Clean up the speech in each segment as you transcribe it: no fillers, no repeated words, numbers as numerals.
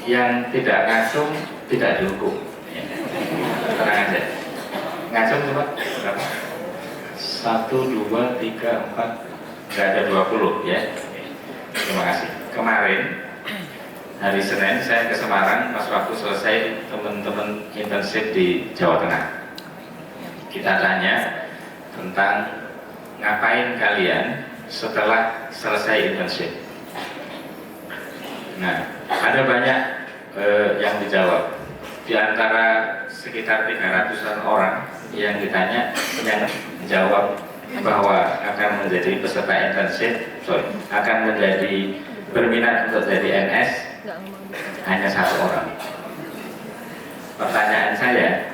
yang tidak ngasum tidak dihukum. Tenang aja. Ngasum coba berapa? 1, 2, 3, 4, nggak ada 20 ya. Terima kasih. Kemarin hari Senin saya ke Semarang pas waktu selesai teman-teman internship di Jawa Tengah. Kita tanya tentang ngapain kalian setelah selesai internship. Nah, ada banyak yang dijawab. Di antara sekitar 300-an orang yang ditanya, yang menjawab bahwa akan menjadi peserta internship, akan menjadi berminat untuk jadi NS, hanya 1 orang. Pertanyaan saya,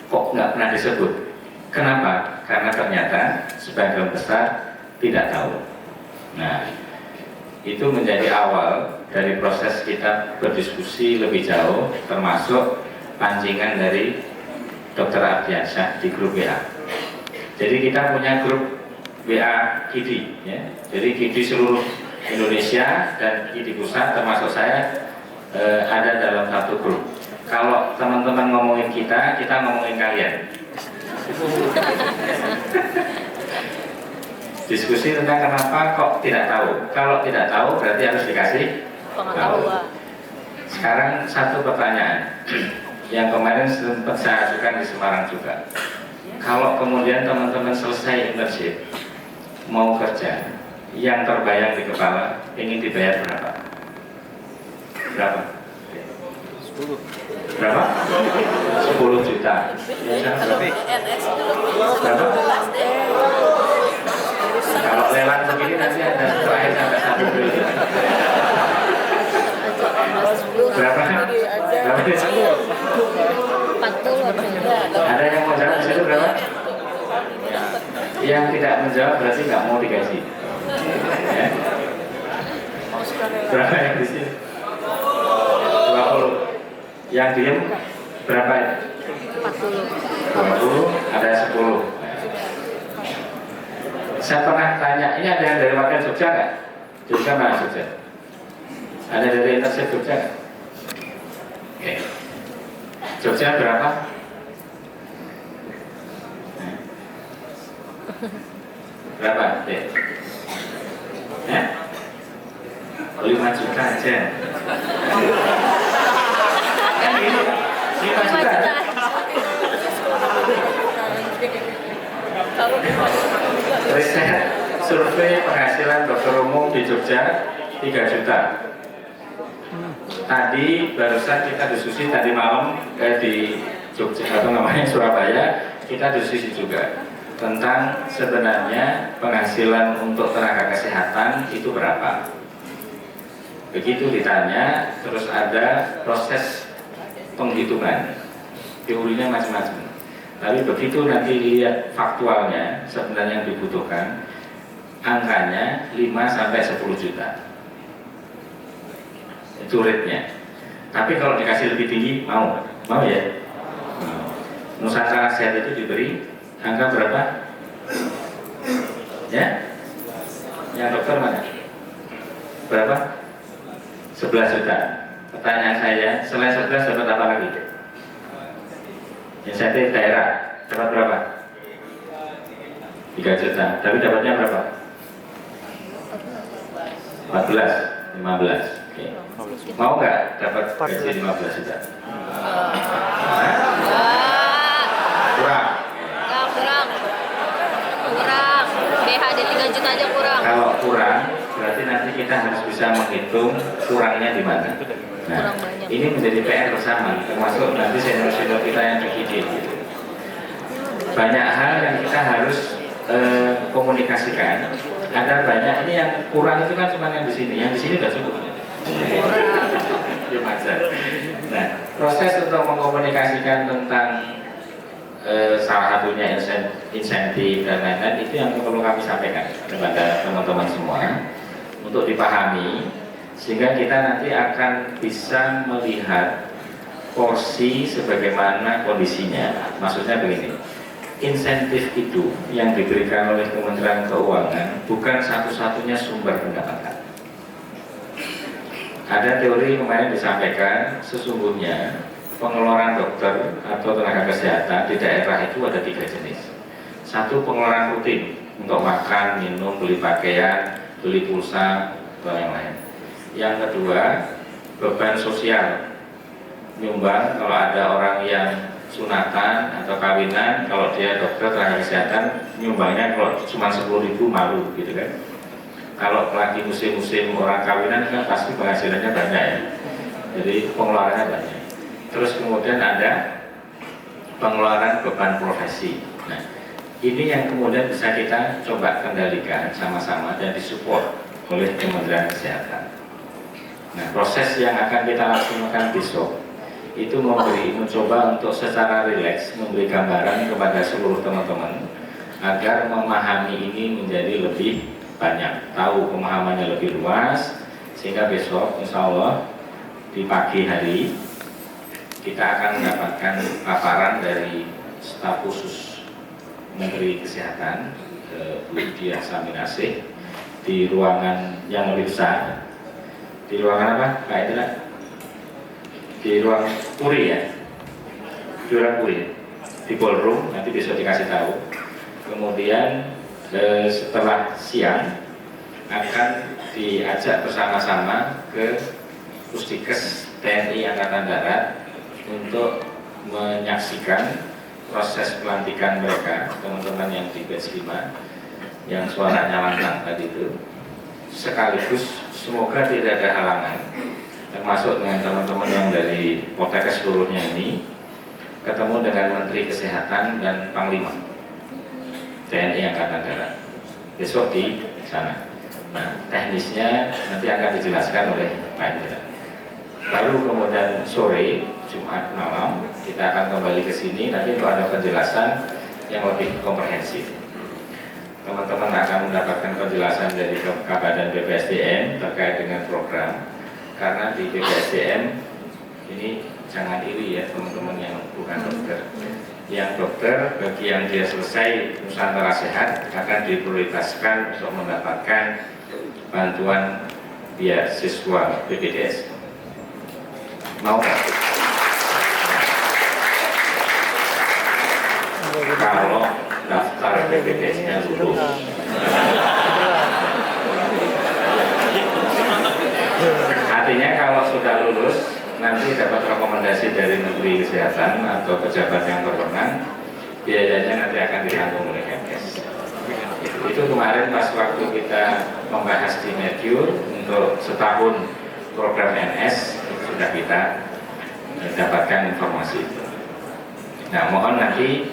kok nggak pernah disebut? Kenapa? Karena ternyata sebagian besar tidak tahu. Nah, itu menjadi awal dari proses kita berdiskusi lebih jauh, termasuk pancingan dari Dr. Ardiansyah di grup WA. Jadi kita punya grup WA KIDI, ya. Jadi KIDI seluruh Indonesia dan KIDI pusat termasuk saya ada dalam satu grup. Kalau teman-teman ngomongin kita ngomongin kalian. Diskusi tentang kenapa kok tidak tahu. Kalau tidak tahu berarti harus dikasih pengetahuan. Sekarang satu pertanyaan yang kemarin sempat saya ajukan di Semarang juga. Kalau kemudian teman-teman selesai internship mau kerja, yang terbayang di kepala ingin dibayar berapa? Berapa? 10. Berapa? 10 juta. Berapa? Kalau lelang begini nanti ada terakhir sampai 1 triliun. Berapa? Berapa? 40. Ada yang mau jawab di situ berapa? Yang tidak menjawab berarti nggak mau dikasih. Ya. Berapa yang di sini? 20. Yang diem berapa ya? 40. Ada 10. Saya pernah tanya, ini ada yang dari wakil Jogja nggak? Jogja mana Jogja? Ada dari internship Jogja nggak? Oke. Jogja berapa? Berapa? Ya? 5 juta aja. Kan gitu? 5 juta. Riset survei penghasilan dokter umum di Jogja 3 juta. Tadi barusan kita diskusi tadi malam di Jogja atau namanya Surabaya, kita diskusi juga tentang sebenarnya penghasilan untuk tenaga kesehatan itu berapa. Begitu ditanya, terus ada proses penghitungan, teorinya macam-macam. Tapi begitu nanti lihat faktualnya, sebenarnya yang dibutuhkan angkanya 5-10 juta. Itu rate-nya. Tapi kalau dikasih lebih tinggi, mau ya? Nusantara Sehat itu diberi angka berapa? Ya? Yang dokter mana? Berapa? 11 juta. Pertanyaan saya, selain 11 dapat apa lagi? Insentif daerah dapat berapa? 3 juta. Tapi dapatnya berapa? 14, 15. Oke. Mau nggak dapat gaji 15 juta? Kurang. Kurang. BHD 3 juta aja kurang. Kalau kurang, berarti nanti kita harus bisa menghitung kurangnya di mana. Nah, ini menjadi PR bersama, termasuk nanti senior-senior kita yang di gitu. Banyak hal yang kita harus komunikasikan. Ada banyak ini yang kurang itu kan cuma yang di sini sudah cukup. Nah, proses untuk mengkomunikasikan tentang salah satunya insentif dan lain-lain itu yang perlu kami sampaikan kepada teman-teman semua untuk dipahami, sehingga kita nanti akan bisa melihat porsi sebagaimana kondisinya. Maksudnya begini, insentif itu yang diberikan oleh Kementerian Keuangan bukan satu-satunya sumber pendapatan. Ada teori kemarin disampaikan, sesungguhnya pengeluaran dokter atau tenaga kesehatan di daerah itu ada 3 jenis. Satu, pengeluaran rutin untuk makan, minum, beli pakaian, beli pulsa, atau yang lain. Yang kedua, beban sosial, nyumbang kalau ada orang yang sunatan atau kawinan, kalau dia dokter tenaga kesehatan nyumbangnya kalau cuma 10.000 malu gitu kan. Kalau lagi musim-musim orang kawinan kan pasti penghasilannya banyak ya, jadi pengeluarannya banyak. Terus kemudian ada pengeluaran beban profesi. Nah, ini yang kemudian bisa kita coba kendalikan sama-sama dan disupport oleh Kementerian Kesehatan. Nah, proses yang akan kita laksanakan besok itu mencoba untuk secara rileks memberi gambaran kepada seluruh teman-teman agar memahami ini menjadi lebih banyak, tahu pemahamannya lebih luas, sehingga besok insya Allah di pagi hari kita akan mendapatkan paparan dari staf khusus Menteri Kesehatan, Bu Diah Saminasih, di ruangan yang lebih besar. Di ruangan apa Pak Indra? Di ruang Puri ya, di ruang Puri, di ballroom, nanti besok dikasih tahu. Kemudian setelah siang akan diajak bersama-sama ke Pusdikes TNI Angkatan Darat untuk menyaksikan proses pelantikan mereka, teman-teman yang di batch 5 yang suaranya lantang tadi itu. Sekaligus semoga tidak ada halangan, termasuk dengan teman-teman yang dari Poltekkes seluruhnya ini, ketemu dengan Menteri Kesehatan dan Panglima TNI Angkatan Darat besok di sana. Nah, teknisnya nanti akan dijelaskan oleh Pak Indra. Baru kemudian sore Jumat malam kita akan kembali ke sini nanti untuk ada penjelasan yang lebih komprehensif. Teman-teman akan mendapatkan penjelasan dari Kabadan BPSDM terkait dengan program, karena di BPSDM ini jangan iri ya teman-teman yang bukan dokter. Yang dokter bagi yang dia selesai Nusantara Sehat akan diprioritaskan untuk mendapatkan bantuan beasiswa BPJS. Mau nggak? Kalau daftar BPJS-nya lulus. Artinya kalau sudah lulus nanti dapat rekomendasi dari Menteri Kesehatan atau pejabat yang berwenang, biayanya nanti akan ditanggung oleh Kemkes. Itu kemarin pas waktu kita membahas di Mercure untuk setahun program NS sudah kita dapatkan informasi itu. Nah, mohon nanti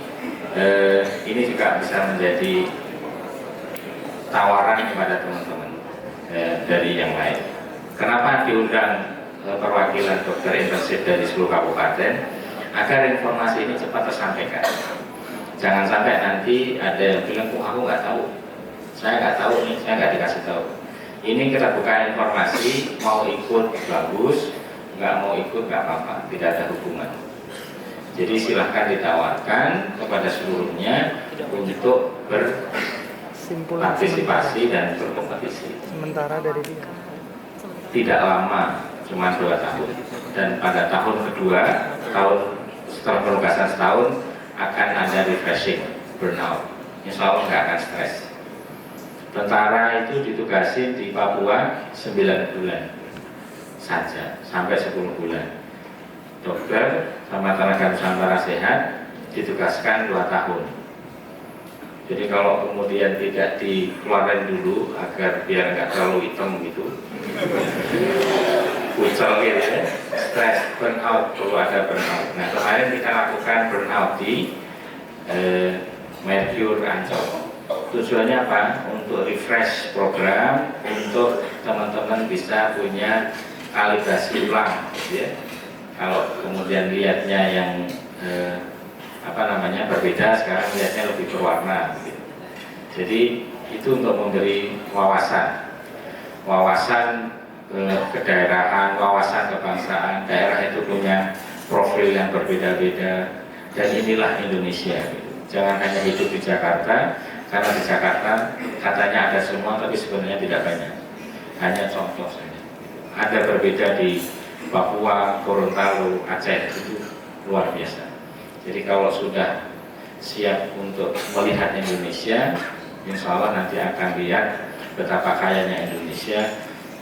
ini juga bisa menjadi tawaran kepada teman-teman dari yang lain. Kenapa diundang perwakilan dokter intensif dari seluruh kabupaten, agar informasi ini cepat tersampaikan. Jangan sampai nanti ada yang bilang, aku nggak tahu, saya nggak tahu nih, saya nggak dikasih tahu. Ini kita buka informasi, mau ikut bagus, nggak mau ikut nggak apa-apa, tidak ada hubungan. Jadi silahkan ditawarkan kepada seluruhnya untuk berpartisipasi dan berkompetisi. Sementara dari dia Tidak lama, cuma 2 tahun, dan pada tahun kedua, setelah penugasan setahun akan ada refreshing, burnout. Insya Allah nggak akan stres. Tentara itu ditugasin di Papua 9 bulan saja, sampai 10 bulan. Dokter sama tenaga Nusantara Sehat ditugaskan 2 tahun. Jadi kalau kemudian tidak dikeluarkan dulu agar biar nggak terlalu hitam gitu, pucel gitu ya, stres, burnout, perlu ada burnout. Nah, kemarin kita lakukan burnout di Mercure Ancol. Tujuannya apa? Untuk refresh program, untuk teman-teman bisa punya kalibrasi ulang gitu ya. Kalau kemudian lihatnya yang berbeda, sekarang lihatnya lebih berwarna gitu. Jadi itu untuk memberi wawasan kedaerahan, wawasan kebangsaan. Daerah itu punya profil yang berbeda-beda, dan inilah Indonesia gitu. Jangan hanya hidup di Jakarta, karena di Jakarta katanya ada semua tapi sebenarnya tidak banyak, hanya contoh saja. ada berbeda di Papua, Gorontalo, Aceh itu luar biasa. Jadi kalau sudah siap untuk melihat Indonesia, insya Allah nanti akan lihat betapa kayanya Indonesia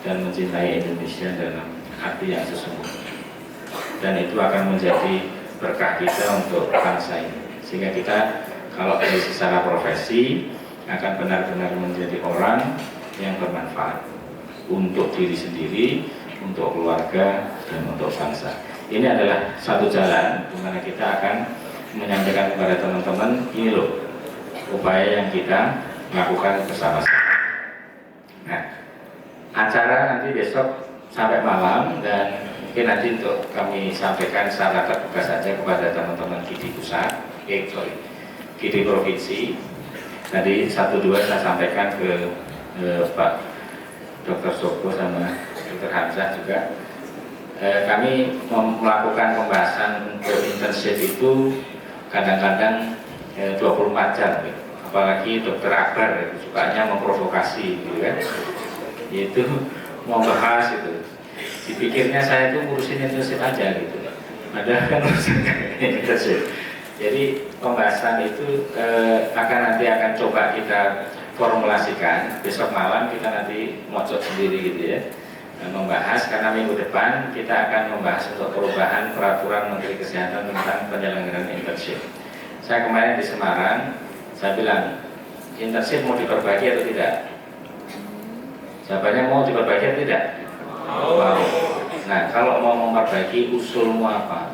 dan mencintai Indonesia dalam hati yang sesungguhnya. Dan itu akan menjadi berkah kita untuk bangsa ini. Sehingga kita kalau dari secara profesi akan benar-benar menjadi orang yang bermanfaat untuk diri sendiri, untuk keluarga, dan untuk bangsa. Ini adalah satu jalan di mana kita akan menyampaikan kepada teman-teman, ini loh upaya yang kita lakukan bersama-sama. Nah, acara nanti besok sampai malam, dan mungkin nanti untuk kami sampaikan secara terbuka saja kepada teman-teman GIDI pusat, GIDI provinsi. Tadi 1-2 saya sampaikan ke Pak Dr. Soko sama Dr. Hamzah juga. Kami melakukan pembahasan untuk internship itu kadang-kadang 24 jam gitu. Apalagi Dr. Akbar sukanya memprovokasi gitu kan. Itu mau bahas itu, dipikirnya saya itu ngurusin internship aja gitu, padahal kan urusin internship. Jadi pembahasan itu nanti akan coba kita formulasikan besok malam, kita nanti mocok sendiri gitu ya, membahas, karena minggu depan kita akan membahas untuk perubahan peraturan Menteri Kesehatan tentang penyelenggaraan internship. Saya kemarin di Semarang, saya bilang internship mau diperbaiki atau tidak? Jawabannya mau diperbaiki atau tidak? Mau. Nah, kalau mau memperbaiki, usulmu apa?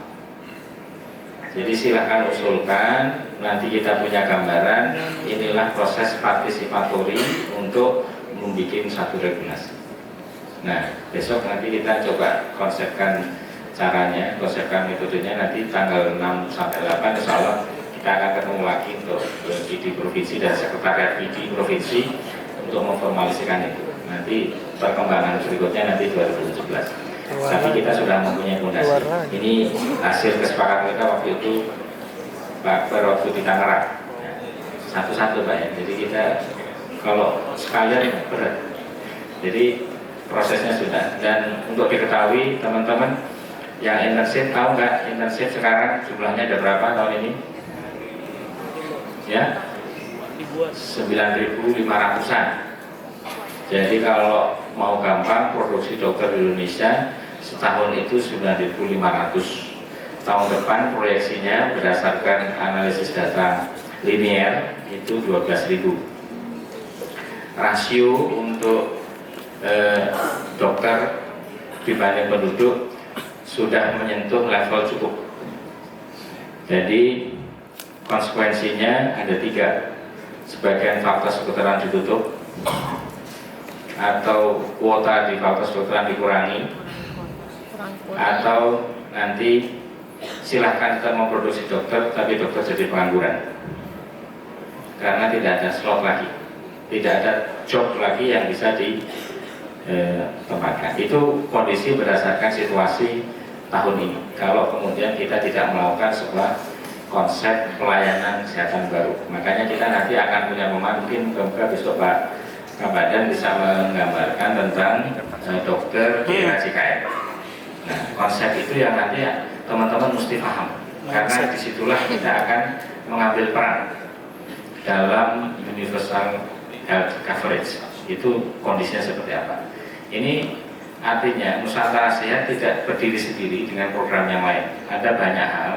Jadi silahkan usulkan, nanti kita punya gambaran, inilah proses partisipatori untuk membuat satu regulasi. Nah, besok nanti kita coba konsepkan caranya, konsepkan metodenya, nanti tanggal 6 sampai 8 insya Allah kita akan ketemu lagi untuk GIDI Provinsi dan Sekretariat GIDI Provinsi untuk memformalisikan itu. Nanti perkembangan berikutnya nanti 2017. Tapi kita sudah mempunyai fondasi. Ini hasil kesepakatan kita waktu itu Pak Akbar waktu di Tangerang. Satu-satu Pak ya. Jadi kita kalau sekalian berat. Jadi prosesnya sudah. Dan untuk diketahui teman-teman yang internship, tahu nggak internship sekarang jumlahnya ada berapa tahun ini? Ya, 9.500-an. Jadi kalau mau gampang, produksi dokter di Indonesia setahun itu 9.500. Tahun depan proyeksinya berdasarkan analisis data linear itu 12.000. Rasio untuk dokter dibanding penduduk sudah menyentuh level cukup. Jadi konsekuensinya ada 3. Sebagian fakultas kedokteran ditutup, atau kuota di fakultas kedokteran dikurangi, atau nanti silahkan kita memproduksi dokter tapi dokter jadi pengangguran karena tidak ada slot lagi, tidak ada job lagi yang bisa ditempatkan. Itu kondisi berdasarkan situasi tahun ini. Kalau kemudian kita tidak melakukan sebuah konsep pelayanan kesehatan baru, makanya kita nanti akan punya mungkin besok Pak Kabadan bisa menggambarkan tentang dokter di RCKM. Nah, konsep itu yang nanti teman-teman mesti paham, karena disitulah kita akan mengambil peran dalam universal health coverage. Itu kondisinya seperti apa. Ini artinya Nusantara Sehat tidak berdiri sendiri dengan program yang lain. Ada banyak hal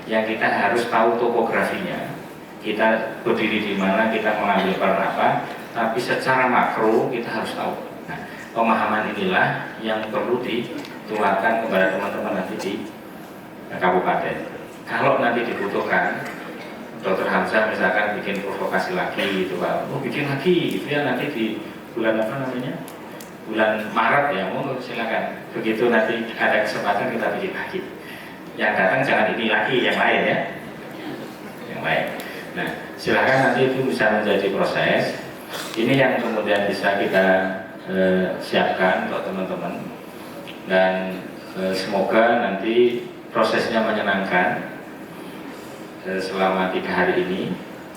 yang kita harus tahu topografinya. Kita berdiri di mana, kita mengambil peran apa, tapi secara makro kita harus tahu. Nah, pemahaman inilah yang perlu ditularkan kepada teman-teman nanti di kabupaten. Kalau nanti dibutuhkan, Dr. Hamzah misalkan bikin provokasi lagi gitu Pak, bikin lagi gitu ya, nanti di bulan apa namanya, bulan Maret ya, mau silakan. Begitu nanti ada kesempatan kita bikin lagi. Yang datang jangan ini lagi, yang lain ya, yang lain. Nah, silakan nanti itu bisa menjadi proses. Ini yang kemudian bisa kita siapkan untuk teman-teman, dan semoga nanti prosesnya menyenangkan selama 3 hari ini,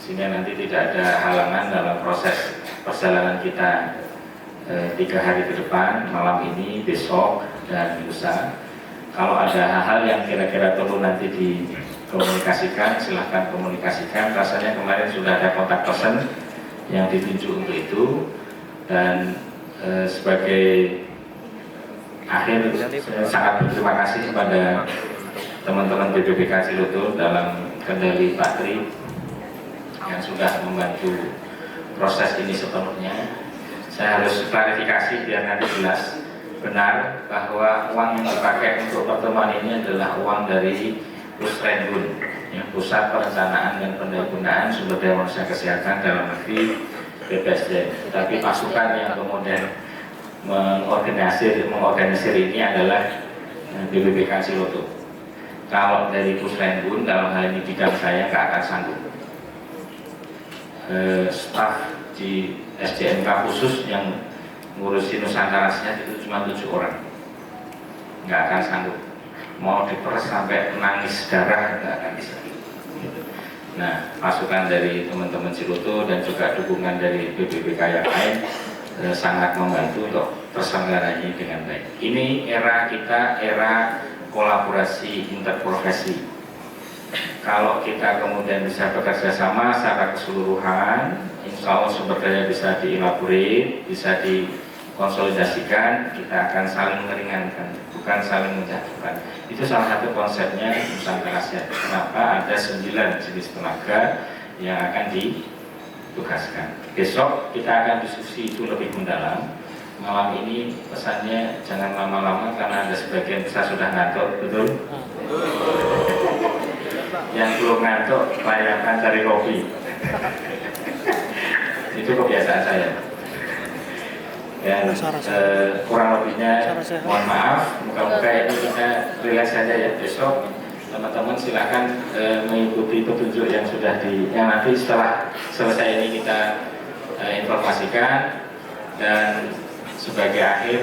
sehingga nanti tidak ada halangan dalam proses perjalanan kita 3 hari ke depan, malam ini, besok, dan lusa. Kalau ada hal-hal yang kira-kira perlu nanti dikomunikasikan, silahkan komunikasikan. Rasanya kemarin sudah ada kontak person yang ditunjuk untuk itu. Dan sebagai akhir, saya sangat berterima kasih kepada teman-teman BPBK Ciloto dalam kendali Pak Tri yang sudah membantu proses ini sepenuhnya. Saya harus klarifikasi biar nanti jelas benar bahwa uang yang dipakai untuk pertemuan ini adalah uang dari Pusrenbun, ya, Pusat Perencanaan dan Pendayagunaan Sumber Daya Manusia Kesehatan Dalam Negeri BPSDM. Tapi pasukan yang kemudian mengorganisir ini adalah BPBK Ciloto. Kalau dari Pusrenbun, dalam hal ini bidang saya nggak akan sanggup. Staf di SDMK khusus yang ngurusin Nusantara Sehat itu cuma 7 orang, nggak akan sanggup. Mau diperes sampai menangis darah nggak akan bisa. Nah, masukan dari teman-teman Ciloto dan juga dukungan dari BPBK yang lain sangat membantu untuk terselenggaranya dengan baik. Ini era kita, era kolaborasi interprofesi. Kalau kita kemudian bisa bekerja sama secara keseluruhan, insya Allah sumber daya bisa dielaborate, bisa dikonsolidasikan, kita akan saling meringankan, bukan saling menjatuhkan. Itu salah satu konsepnya Nusantara Sehat. Kenapa ada 9 jenis tenaga yang akan ditugaskan. Besok kita akan diskusi itu lebih mendalam. Malam ini pesannya jangan lama-lama karena ada sebagian besar sudah ngantuk, betul? Yang belum ngantuk, layakan cari kopi. Itu kebiasaan saya. Dan kurang lebihnya mohon maaf. Muka-muka ini kita relax saja ya. Besok teman-teman silakan mengikuti petunjuk yang sudah yang nanti setelah selesai ini kita informasikan. Dan sebagai akhir